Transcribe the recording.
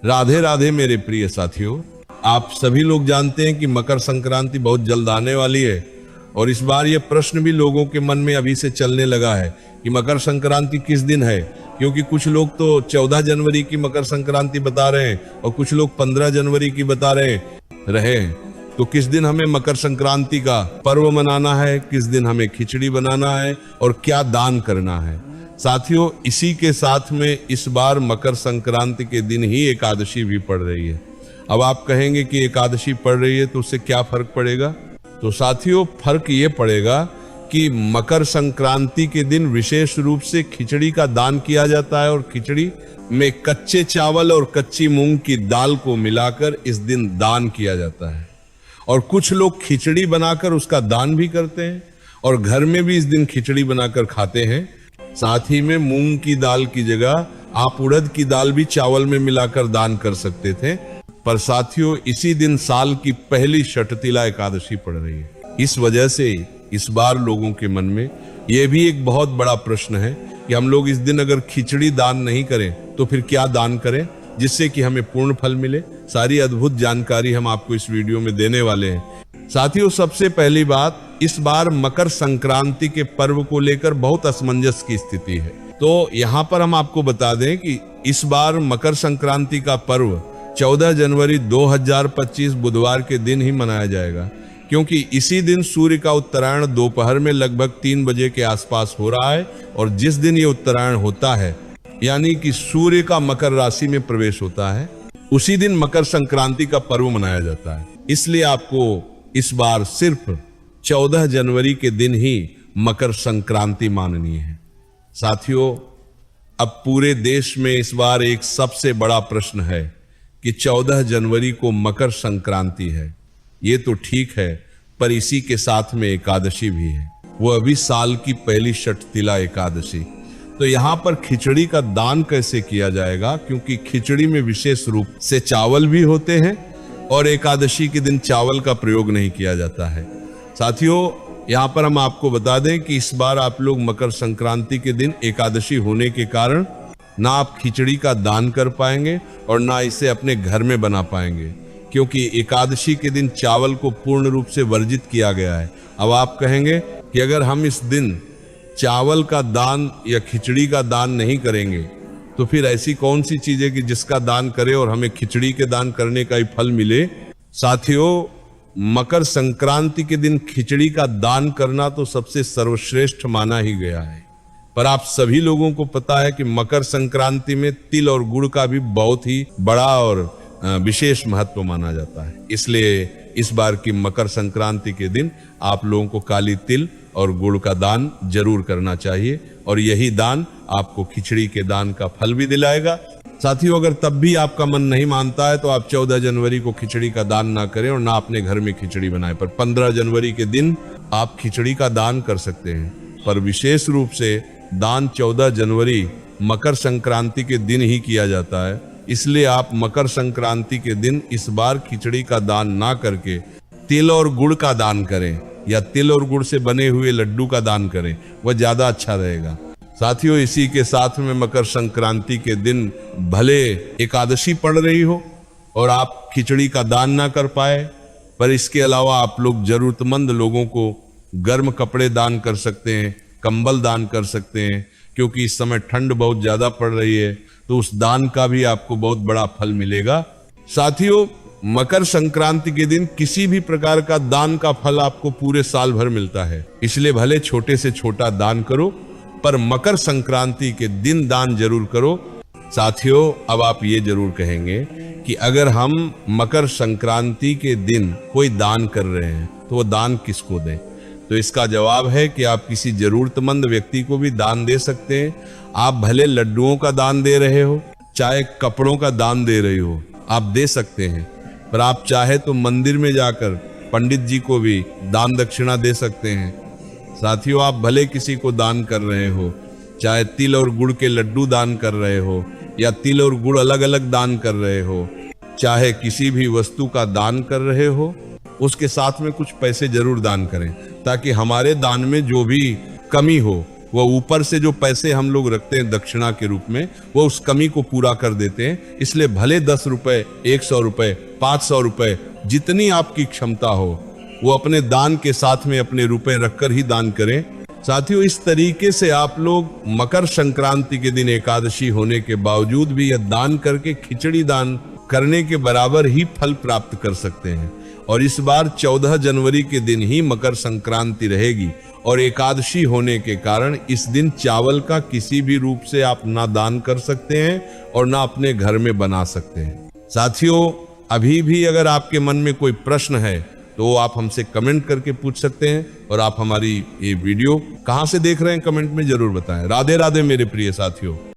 राधे राधे मेरे प्रिय साथियों, आप सभी लोग जानते हैं कि मकर संक्रांति बहुत जल्द आने वाली है और इस बार ये प्रश्न भी लोगों के मन में अभी से चलने लगा है कि मकर संक्रांति किस दिन है। क्योंकि कुछ लोग तो 14 जनवरी की मकर संक्रांति बता रहे हैं और कुछ लोग 15 जनवरी की बता रहे हैं। तो किस दिन हमें मकर संक्रांति का पर्व मनाना है, किस दिन हमें खिचड़ी बनाना है और क्या दान करना है। साथियों, इसी के साथ में इस बार मकर संक्रांति के दिन ही एकादशी भी पड़ रही है। अब आप कहेंगे कि एकादशी पड़ रही है तो उससे क्या फर्क पड़ेगा। तो साथियों, फर्क ये पड़ेगा कि मकर संक्रांति के दिन विशेष रूप से खिचड़ी का दान किया जाता है और खिचड़ी में कच्चे चावल और कच्ची मूंग की दाल को मिलाकर इस दिन दान किया जाता है। और कुछ लोग खिचड़ी बनाकर उसका दान भी करते हैं और घर में भी इस दिन खिचड़ी बनाकर खाते हैं। साथ ही में मूंग की दाल की जगह आप उड़द की दाल भी चावल में मिलाकर दान कर सकते थे। पर साथियों, इसी दिन साल की पहली षटतिला एकादशी पड़ रही है। इस वजह से इस बार लोगों के मन में यह भी एक बहुत बड़ा प्रश्न है कि हम लोग इस दिन अगर खिचड़ी दान नहीं करें तो फिर क्या दान करें जिससे कि हमें पूर्ण फल मिले। सारी अद्भुत जानकारी हम आपको इस वीडियो में देने वाले हैं। साथियों, सबसे पहली बात, इस बार मकर संक्रांति के पर्व को लेकर बहुत असमंजस की स्थिति है। तो यहाँ पर हम आपको बता दें कि इस बार मकर संक्रांति का पर्व 14 जनवरी 2025 बुधवार के दिन ही मनाया जाएगा, क्योंकि इसी दिन सूर्य का उत्तरायण दोपहर में लगभग 3 बजे के आसपास हो रहा है और जिस दिन ये उत्तरायण होता है यानी कि सूर्य का मकर राशि में प्रवेश होता है, उसी दिन मकर संक्रांति का पर्व मनाया जाता है। इसलिए आपको इस बार सिर्फ 14 जनवरी के दिन ही मकर संक्रांति माननी है। साथियों, अब पूरे देश में इस बार एक सबसे बड़ा प्रश्न है कि 14 जनवरी को मकर संक्रांति है। ये तो ठीक है, पर इसी के साथ में एकादशी भी है, वो अभी साल की पहली षटतिला एकादशी। तो यहाँ पर खिचड़ी का दान कैसे किया जाएगा, क्योंकि खिचड़ी में विशेष रूप से चावल भी होते हैं और एकादशी के दिन चावल का प्रयोग नहीं किया जाता है। साथियों, यहाँ पर हम आपको बता दें कि इस बार आप लोग मकर संक्रांति के दिन एकादशी होने के कारण ना आप खिचड़ी का दान कर पाएंगे और ना इसे अपने घर में बना पाएंगे, क्योंकि एकादशी के दिन चावल को पूर्ण रूप से वर्जित किया गया है। अब आप कहेंगे कि अगर हम इस दिन चावल का दान या खिचड़ी का दान नहीं करेंगे तो फिर ऐसी कौन सी चीज है कि जिसका दान करें और हमें खिचड़ी के दान करने का ही फल मिले। साथियों, मकर संक्रांति के दिन खिचड़ी का दान करना तो सबसे सर्वश्रेष्ठ माना ही गया है, पर आप सभी लोगों को पता है कि मकर संक्रांति में तिल और गुड़ का भी बहुत ही बड़ा और विशेष महत्व माना जाता है। इसलिए इस बार की मकर संक्रांति के दिन आप लोगों को काली तिल और गुड़ का दान जरूर करना चाहिए और यही दान आपको खिचड़ी के दान का फल भी दिलाएगा। साथियों, अगर तब भी आपका मन नहीं मानता है तो आप 14 जनवरी को खिचड़ी का दान ना करें और ना अपने घर में खिचड़ी बनाएं, पर 15 जनवरी के दिन आप खिचड़ी का दान कर सकते हैं। पर विशेष रूप से दान 14 जनवरी मकर संक्रांति के दिन ही किया जाता है। इसलिए आप मकर संक्रांति के दिन इस बार खिचड़ी का दान ना करके तिल और गुड़ का दान करें या तिल और गुड़ से बने हुए लड्डू का दान करें, वह ज्यादा अच्छा रहेगा। साथियों, इसी के साथ में मकर संक्रांति के दिन भले एकादशी पड़ रही हो और आप खिचड़ी का दान ना कर पाए, पर इसके अलावा आप लोग जरूरतमंद लोगों को गर्म कपड़े दान कर सकते हैं, कंबल दान कर सकते हैं, क्योंकि इस समय ठंड बहुत ज्यादा पड़ रही है, तो उस दान का भी आपको बहुत बड़ा फल मिलेगा। साथियों, मकर संक्रांति के दिन किसी भी प्रकार का दान का फल आपको पूरे साल भर मिलता है। इसलिए भले छोटे से छोटा दान करो, पर मकर संक्रांति के दिन दान जरूर करो। साथियों, अब आप ये जरूर कहेंगे कि अगर हम मकर संक्रांति के दिन कोई दान कर रहे हैं तो वो दान किसको दें। तो इसका जवाब है कि आप किसी जरूरतमंद व्यक्ति को भी दान दे सकते हैं। आप भले लड्डुओं का दान दे रहे हो, चाहे कपड़ों का दान दे रहे हो, आप दे सकते हैं। पर आप चाहे तो मंदिर में जाकर पंडित जी को भी दान दक्षिणा दे सकते हैं। साथियों, आप भले किसी को दान कर रहे हो, चाहे तिल और गुड़ के लड्डू दान कर रहे हो या तिल और गुड़ अलग अलग दान कर रहे हो, चाहे किसी भी वस्तु का दान कर रहे हो, उसके साथ में कुछ पैसे जरूर दान करें, ताकि हमारे दान में जो भी कमी हो वह ऊपर से जो पैसे हम लोग रखते हैं दक्षिणा के रूप में, वो उस कमी को पूरा कर देते हैं। इसलिए भले 10 रुपए, 100 रुपए, 500 रुपए, जितनी आपकी क्षमता हो, वो अपने दान के साथ में अपने रुपए रखकर ही दान करें। साथियों, इस तरीके से आप लोग मकर संक्रांति के दिन एकादशी होने के बावजूद भी यह दान करके खिचड़ी दान करने के बराबर ही फल प्राप्त कर सकते हैं। और इस बार 14 जनवरी के दिन ही मकर संक्रांति रहेगी और एकादशी होने के कारण इस दिन चावल का किसी भी रूप से आप ना दान कर सकते हैं और ना अपने घर में बना सकते हैं। साथियों, अभी भी अगर आपके मन में कोई प्रश्न है तो आप हमसे कमेंट करके पूछ सकते हैं। और आप हमारी ये वीडियो कहां से देख रहे हैं कमेंट में जरूर बताएं। राधे राधे मेरे प्रिय साथियों।